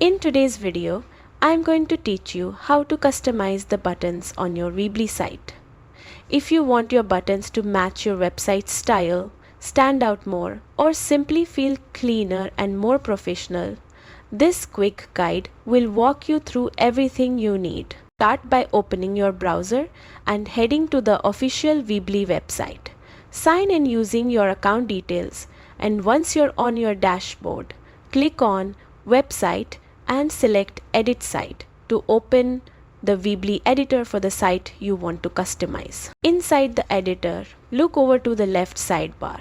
In today's video, I am going to teach you how to customize the buttons on your Weebly site. If you want your buttons to match your website's style, stand out more, or simply feel cleaner and more professional, this quick guide will walk you through everything you need. Start by opening your browser and heading to the official Weebly website. Sign in using your account details, and once you're on your dashboard, click on Website and select Edit Site to open the Weebly editor for the site you want to customize. Inside the editor, look over to the left sidebar.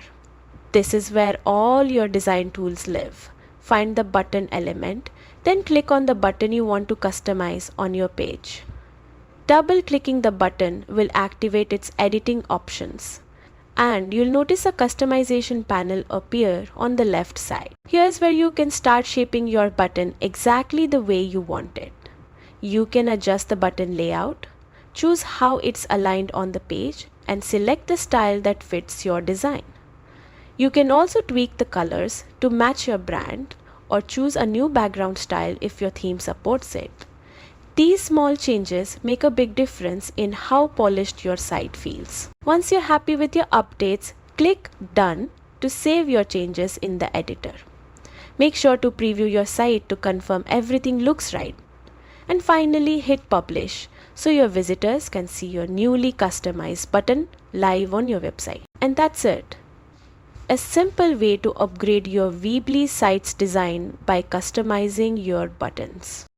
This is where all your design tools live. Find the button element, then click on the button you want to customize on your page. Double-clicking the button will activate its editing options, and you'll notice a customization panel appear on the left side. Here's where you can start shaping your button exactly the way you want it. You can adjust the button layout, choose how it's aligned on the page, and select the style that fits your design. You can also tweak the colors to match your brand or choose a new background style if your theme supports it. These small changes make a big difference in how polished your site feels. Once you're happy with your updates, click Done to save your changes in the editor. Make sure to preview your site to confirm everything looks right. And finally, hit Publish so your visitors can see your newly customized button live on your website. And that's it. A simple way to upgrade your Weebly site's design by customizing your buttons.